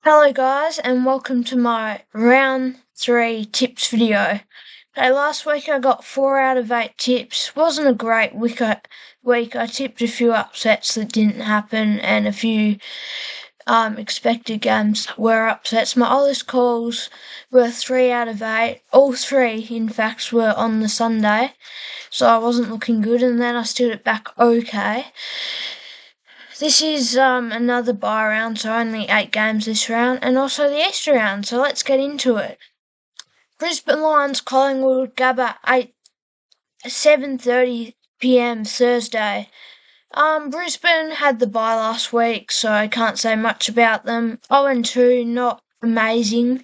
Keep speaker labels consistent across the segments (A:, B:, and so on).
A: Hello guys and welcome to my round 3 tips video. Okay, last week I got 4 out of 8 tips. Wasn't a great week. I tipped a few upsets that didn't happen and a few expected games that were upsets. My oldest calls were 3 out of 8. All 3 in fact were on the Sunday, so I wasn't looking good, and then I stood it back okay. This is another bye round, so only 8 games this round, and also the Easter round, so let's get into it. Brisbane Lions, Collingwood, Gabba, 7:30 p.m. Thursday. Brisbane had the bye last week, so I can't say much about them. 0-2, not amazing,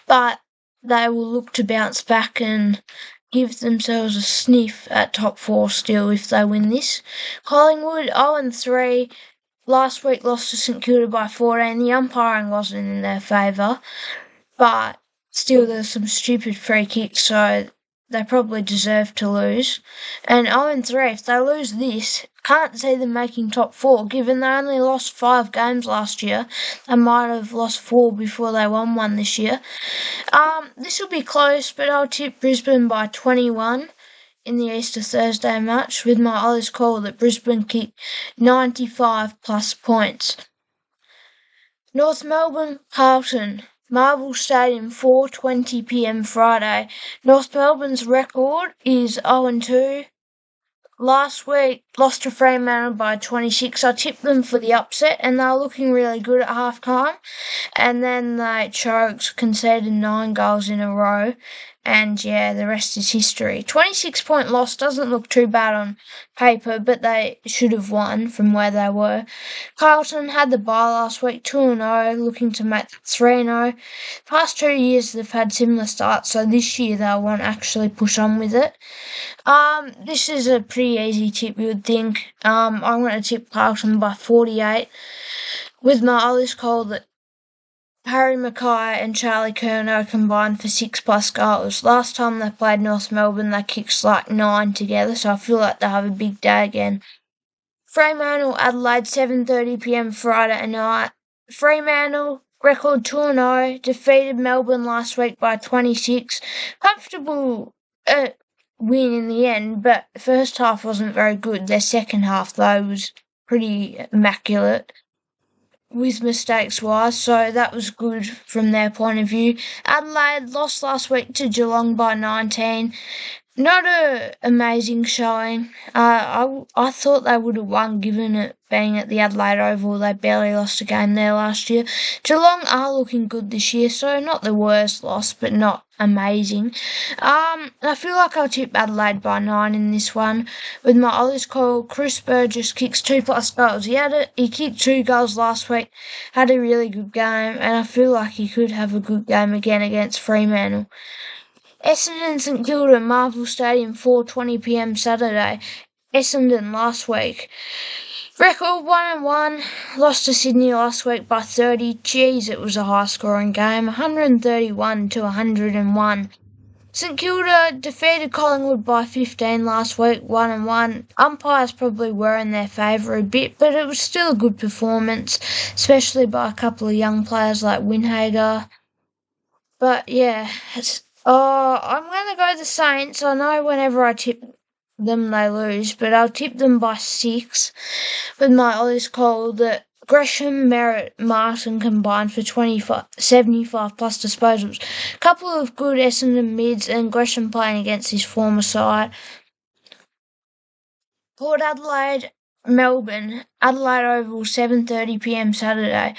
A: but they will look to bounce back and give themselves a sniff at top 4 still if they win this. Collingwood 0-3. Last week lost to St Kilda by 14. The umpiring wasn't in their favour, but still there's some stupid free kicks, so they probably deserve to lose. And 0-3, if they lose this, can't see them making top 4, given they only lost 5 games last year. They might have lost 4 before they won one this year. This will be close, but I'll tip Brisbane by 21 in the Easter Thursday match, with my oldest call that Brisbane kick 95 plus points. North Melbourne, Carlton, Marvel Stadium, 4:20 p.m. Friday. North Melbourne's record is 0-2. Last week, lost to Fremantle by 26. I tipped them for the upset, and they were looking really good at half-time. And then they choked, conceded 9 goals in a row. And yeah, the rest is history. 26-point loss doesn't look too bad on paper, but they should have won from where they were. Carlton had the bye last week, 2-0, looking to make 3-0. Past 2 years they've had similar starts, so this year they'll want to actually push on with it. This is a pretty easy tip, you would think. I'm going to tip Carlton by 48, with my oldest call that Harry Mackay and Charlie Curnow combined for 6 plus goals. Last time they played North Melbourne, they kicked like 9 together, so I feel like they'll have a big day again. Fremantle, Adelaide, 7:30 p.m. Friday night. Fremantle, record 2-0, defeated Melbourne last week by 26. Comfortable win in the end, but the first half wasn't very good. Their second half, though, was pretty immaculate with mistakes-wise, so that was good from their point of view. Adelaide lost last week to Geelong by 19. Not an amazing showing. I thought they would have won, given it being at the Adelaide Oval. They barely lost a game there last year. Geelong are looking good this year, so not the worst loss, but not amazing. I feel like I'll tip Adelaide by 9 in this one. With my oldest call, Chris Burgess kicks 2 plus goals. He kicked 2 goals last week, had a really good game, and I feel like he could have a good game again against Fremantle. Essendon St Kilda, Marvel Stadium, 4:20 p.m. Saturday. Essendon last week. Record 1-1, lost to Sydney last week by 30. Jeez, it was a high-scoring game, 131 to 101. St Kilda defeated Collingwood by 15 last week, 1-1. Umpires probably were in their favour a bit, but it was still a good performance, especially by a couple of young players like Winhager. But yeah, I'm going to go the Saints. I know whenever I tip them they lose, but I'll tip them by 6, with my oldest call that Gresham, Merritt, Martin combined for 75 plus disposals. Couple of good Essendon mids, and Gresham playing against his former side. Port Adelaide, Melbourne, Adelaide Oval, 7:30 p.m. Saturday.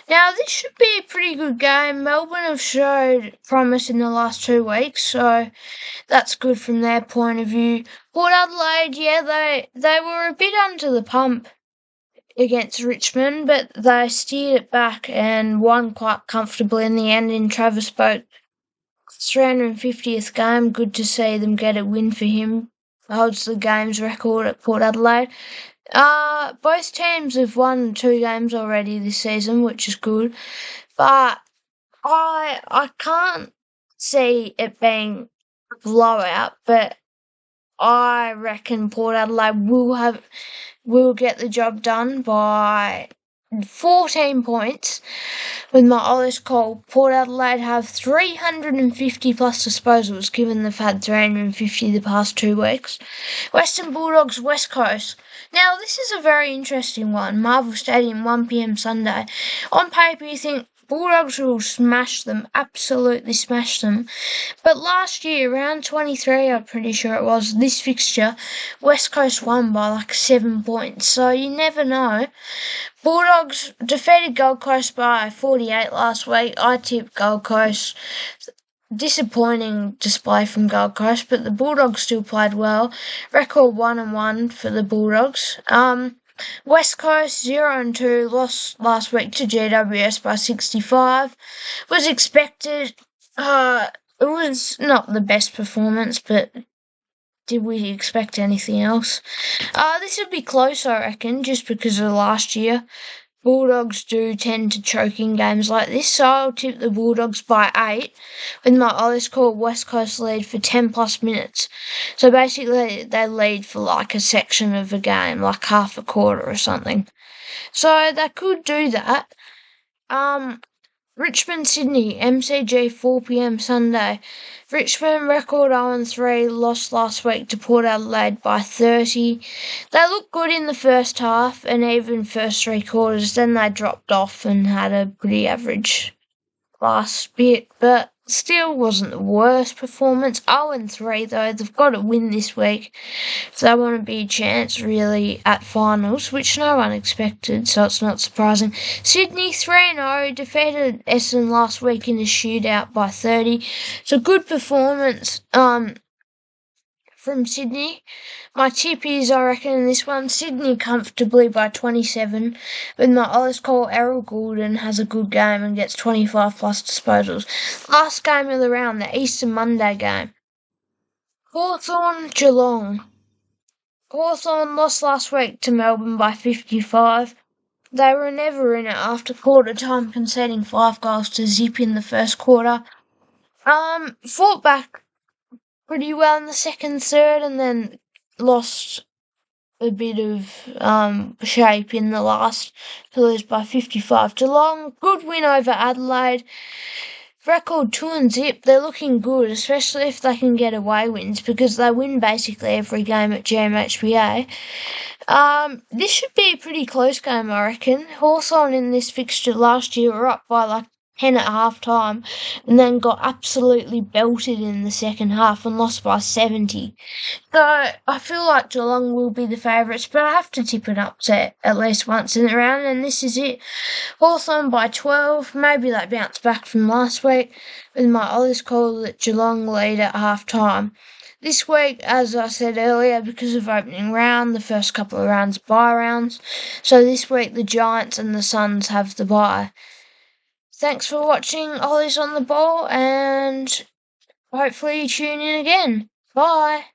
A: Now, this should be a pretty good game. Melbourne have showed promise in the last 2 weeks, so that's good from their point of view. Port Adelaide, yeah, they were a bit under the pump against Richmond, but they steered it back and won quite comfortably in the end in Travis Boak's 350th game. Good to see them get a win for him. Holds the games record at Port Adelaide. Both teams have won 2 games already this season, which is good. But I can't see it being a blowout, but I reckon Port Adelaide will get the job done by 14 points, with my oldest goal. Port Adelaide have 350 plus disposals, given they've had 350 the past 2 weeks. Western Bulldogs, West Coast. Now, this is a very interesting one. Marvel Stadium, 1pm Sunday. On paper, you think Bulldogs will smash them, absolutely smash them. But last year, round 23, I'm pretty sure it was, this fixture, West Coast won by like 7 points. So you never know. Bulldogs defeated Gold Coast by 48 last week. I tipped Gold Coast. Disappointing display from Gold Coast, but the Bulldogs still played well. Record 1-1 for the Bulldogs. West Coast 0-2 lost last week to GWS by 65. Was expected. It was not the best performance, but did we expect anything else? This would be close, I reckon, just because of last year. Bulldogs do tend to choke in games like this, so I'll tip the Bulldogs by 8, with my oldest call West Coast lead for 10 plus minutes. So basically, they lead for like a section of a game, like half a quarter or something. So they could do that. Richmond, Sydney, MCG, 4pm Sunday. Richmond record 0-3, lost last week to Port Adelaide by 30. They looked good in the first half and even first 3 quarters, then they dropped off and had a pretty average last bit, but still wasn't the worst performance. 0-3 though, they've got to win this week if they want to be a chance really at finals, which no one expected, so it's not surprising. Sydney 3-0, defeated Essendon last week in a shootout by 30. So good performance from Sydney. My tip is, I reckon, in this one, Sydney comfortably by 27, with my oldest call, Errol Goulden, has a good game and gets 25 plus disposals. Last game of the round, the Easter Monday game. Hawthorn, Geelong. Hawthorn lost last week to Melbourne by 55. They were never in it after quarter time, conceding 5 goals to Zip in the first quarter. Fought back pretty well in the second, third, and then lost a bit of shape in the last to lose by 55. Geelong, good win over Adelaide. Record 2-0. They're looking good, especially if they can get away wins, because they win basically every game at GMHBA. This should be a pretty close game, I reckon. Hawthorn in this fixture last year were up by like 10 at half time and then got absolutely belted in the second half and lost by 70. So I feel like Geelong will be the favourites, but I have to tip an upset at least once in the round, and this is it. Hawthorn by 12. Maybe they bounce back from last week, with my oldest call that Geelong lead at half time. This week, as I said earlier, because of opening round, the first couple of rounds are bye rounds. So this week the Giants and the Suns have the bye. Thanks for watching Ollie's on the Ball, and hopefully you tune in again. Bye.